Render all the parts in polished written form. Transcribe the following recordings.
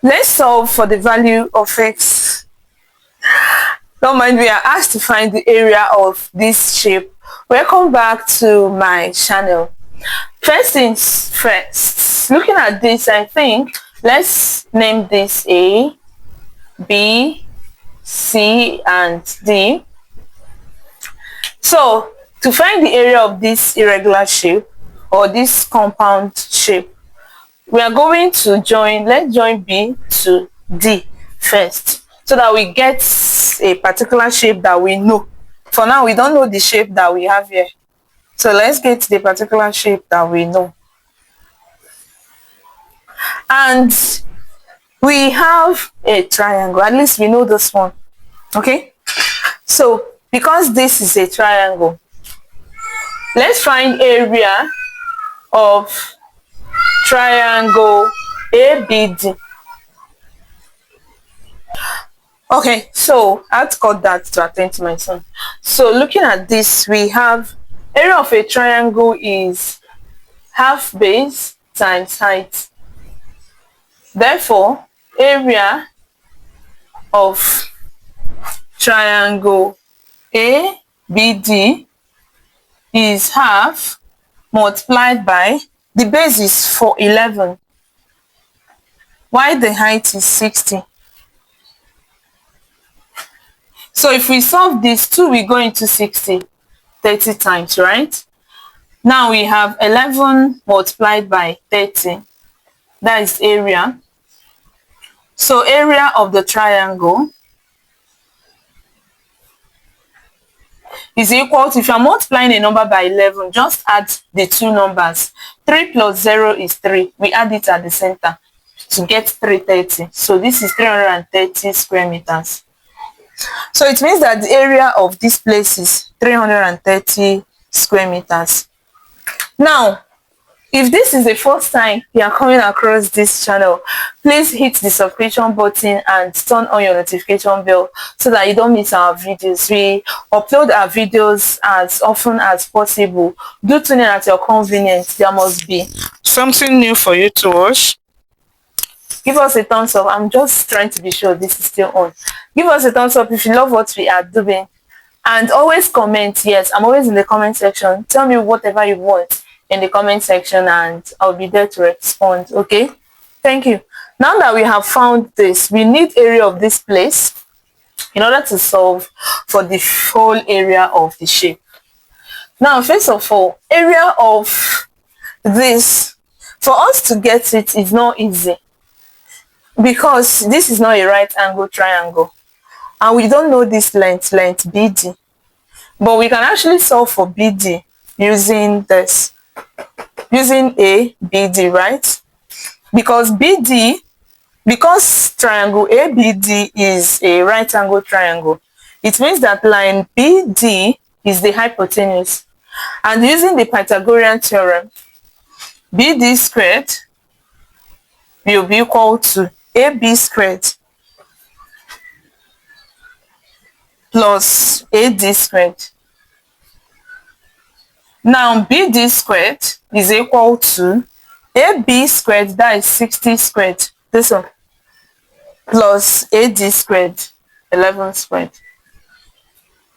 Let's solve for the value of x. Don't mind, we are asked to find the area of this shape. Welcome back to my channel. First things first, looking at this, I think let's name this A, B, C, and D. So to find the area of this irregular shape or this compound shape, we are going to let's join B to D first, so that we get a particular shape that we know. For now, we don't know the shape that we have here. So let's get the particular shape that we know. And we have a triangle, at least we know this one. Okay? So because this is a triangle, let's find area of triangle ABD. Okay, so I had to cut that to attend to my son. So looking at this, we have area of a triangle is half base times height. Therefore, area of triangle ABD is half multiplied by, the base is 411, while the height is 60. So if we solve this, 2 will go into 60 30 times, right? Now we have 11 multiplied by 30. That is area. So area of the triangle is equal to, if you are multiplying a number by 11, just add the two numbers. 3 plus 0 is 3. We add it at the center to get 330. So this is 330 square meters. So it means that the area of this place is 330 square meters. Now, if this is the first time you are coming across this channel, please hit the subscription button and turn on your notification bell so that you don't miss our videos. We upload our videos as often as possible. Do tune in at your convenience. There must be something new for you to watch. Give us a thumbs up. I'm just trying to be sure this is still on. Give us a thumbs up if you love what we are doing. And always comment. Yes, I'm always in the comment section. Tell me whatever you want in the comment section and I'll be there to respond. Okay? Thank you. Now that we have found this, we need area of this place in order to solve for the whole area of the shape. Now, first of all, area of this, for us to get it is not easy, because this is not a right angle triangle and we don't know this length BD, but we can actually solve for BD using this, using ABD, right? Because triangle ABD is a right angle triangle, it means that line BD is the hypotenuse, and using the Pythagorean theorem, BD squared will be equal to AB squared plus AD squared. Now BD squared is equal to AB squared, that is 60 squared, this one, plus AD squared, 11 squared.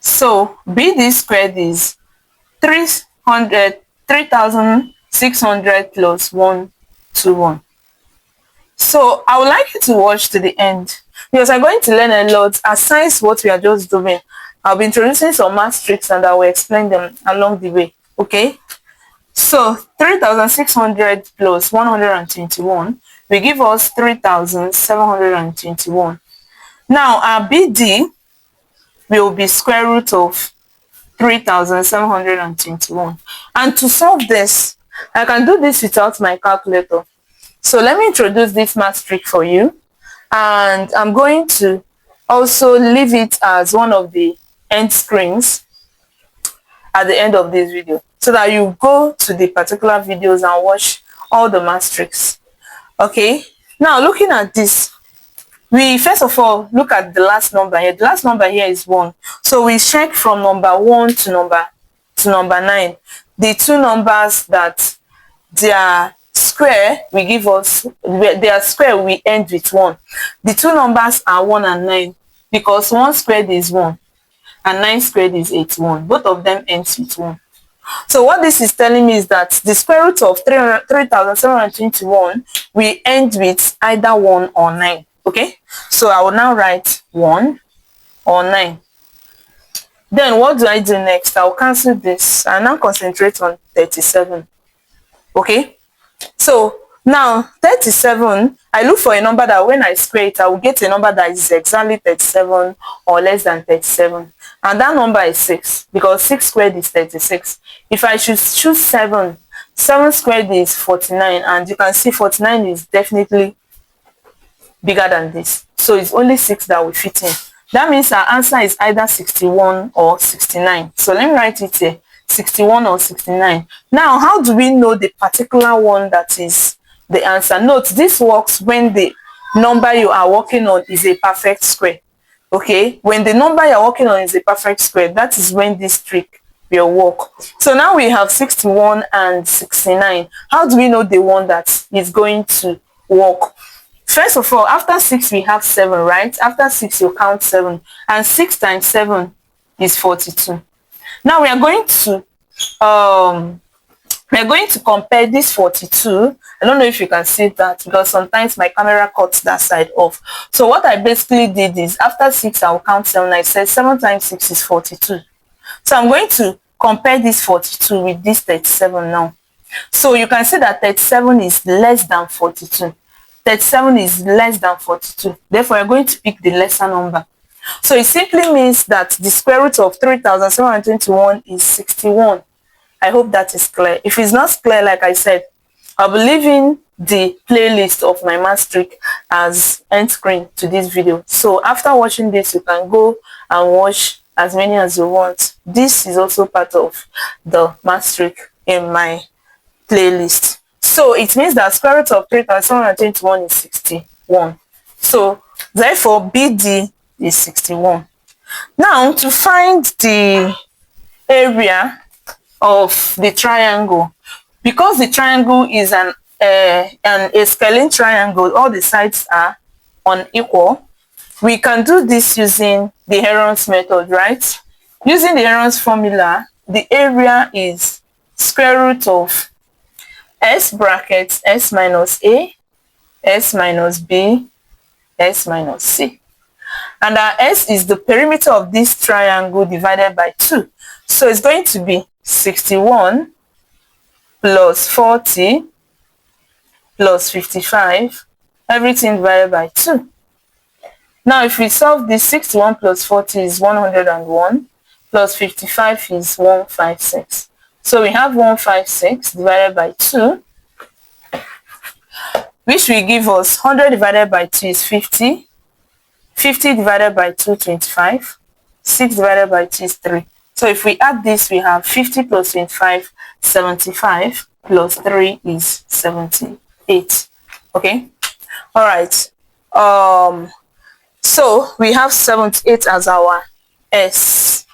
So BD squared is 3,600 plus 121. So I would like you to watch to the end, because I'm going to learn a lot aside what we are just doing. I'll be introducing some math tricks and I will explain them along the way. Okay? So 3,600 plus 121 will give us 3,721. Now our BD will be square root of 3,721. And to solve this, I can do this without my calculator. So let me introduce this math trick for you, and I'm going to also leave it as one of the end screens at the end of this video, so that you go to the particular videos and watch all the math tricks. Okay, now looking at this, we first of all look at the last number here. The last number here is 1, so we check from number 1 to number 9, the two numbers that their square will give us, their square will end with 1. The two numbers are 1 and 9 because 1 squared is 1 and 9 squared is 81. Both of them ends with 1. So what this is telling me is that the square root of 3,721 will end with either 1 or 9. Okay, so I will now write 1 or 9. Then what do I do next? I will cancel this and now concentrate on 37. Okay, so now 37, I look for a number that when I square it, I will get a number that is exactly 37 or less than 37. And that number is 6 because 6 squared is 36. If I should choose 7, 7 squared is 49, and you can see 49 is definitely bigger than this. So it's only 6 that will fit in. That means our answer is either 61 or 69. So let me write it here, 61 or 69. Now, how do we know the particular one that is the answer? Note, this works when the number you are working on is a perfect square. Okay, when the number you're working on is a perfect square, that is when this trick will work. So now we have 61 and 69. How do we know the one that is going to work? First of all, after 6 we have 7, right? After 6 you count 7, and 6 times 7 is 42. Now we are going to compare this 42. I don't know if you can see that because sometimes my camera cuts that side off. So what I basically did is after 6 I will count 7. I said 7 times 6 is 42. So I'm going to compare this 42 with this 37 now. So you can see that 37 is less than 42. 37 is less than 42. Therefore, you're going to pick the lesser number. So it simply means that the square root of 3,721 is 61. I hope that is clear. If it's not clear, like I said, I'll be leaving the playlist of my math trick as end screen to this video. So after watching this, you can go and watch as many as you want. This is also part of the math trick in my playlist. So it means that square root of 3,721 is 61. So therefore BD is 61. Now to find the area of the triangle, because the triangle is a scalene triangle, all the sides are unequal, we can do this using the Heron's method, right? Using the Heron's formula, the area is square root of S bracket S minus A, S minus B, S minus C. And our S is the perimeter of this triangle divided by 2. So it's going to be 61 plus 40 plus 55, everything divided by 2. Now if we solve this, 61 plus 40 is 101, plus 55 is 156. So we have 156 divided by 2, which will give us 100 divided by 2 is 50, 50 divided by 2, 25, 6 divided by 2 is 3. So if we add this, we have 50 plus 25, 75, plus 3 is 78. Okay, all right. So we have 78 as our S.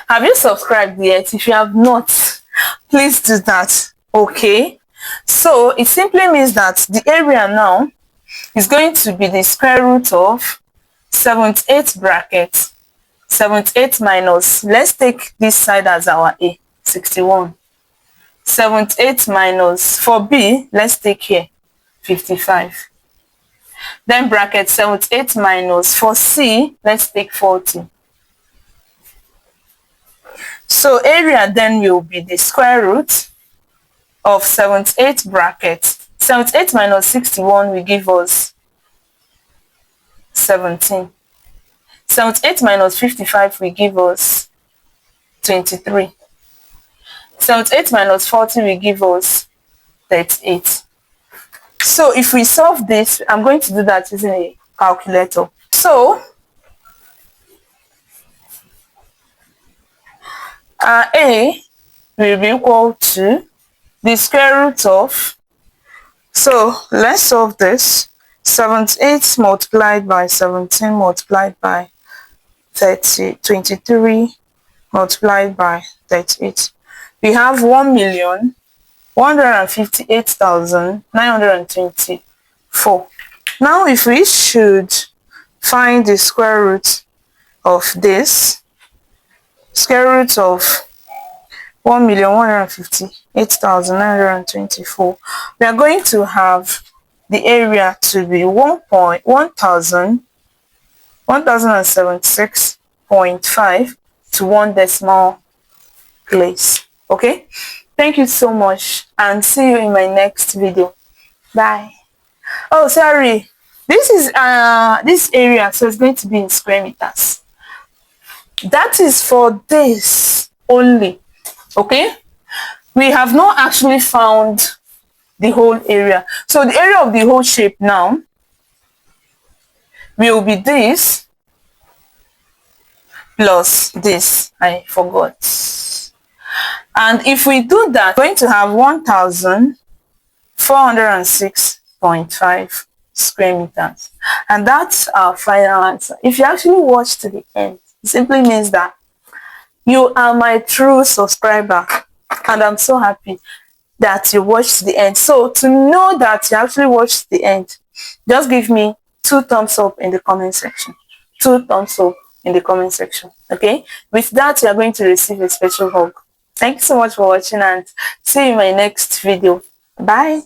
Have you subscribed yet? If you have not, please do that. Okay, so it simply means that the area now is going to be the square root of 78 bracket 78 minus, let's take this side as our A, 61. 78 minus, for B, let's take here 55. Then bracket 78 minus, for C, let's take 40. So area then will be the square root of 78 bracket 78 minus 61 will give us 17. 78 minus 55 will give us 23. 78 minus 40 will give us 38. So if we solve this, I'm going to do that using a calculator. So our A will be equal to the square root of, so let's solve this, 78 multiplied by 17 multiplied by 23 multiplied by 38. we have 1,158,924. Now if we should find the square root of this, square root of 1,158,924, we are going to have the area to be 1076.5 to 1 decimal place. Okay, thank you so much and see you in my next video. Bye. Oh, sorry, this is this area, so it's going to be in square meters. That is for this only. Okay, we have not actually found the whole area. So the area of the whole shape now will be this plus this. I forgot. And if we do that, we're going to have 1,406.5 square meters. And that's our final answer. If you actually watch to the end, it simply means that you are my true subscriber. And I'm so happy that you watched the end. So to know that you actually watched the end, just give me 2 thumbs up in the comment section. 2 thumbs up in the comment section. Okay, with that you are going to receive a special hug. Thank you so much for watching and see you in my next video. Bye.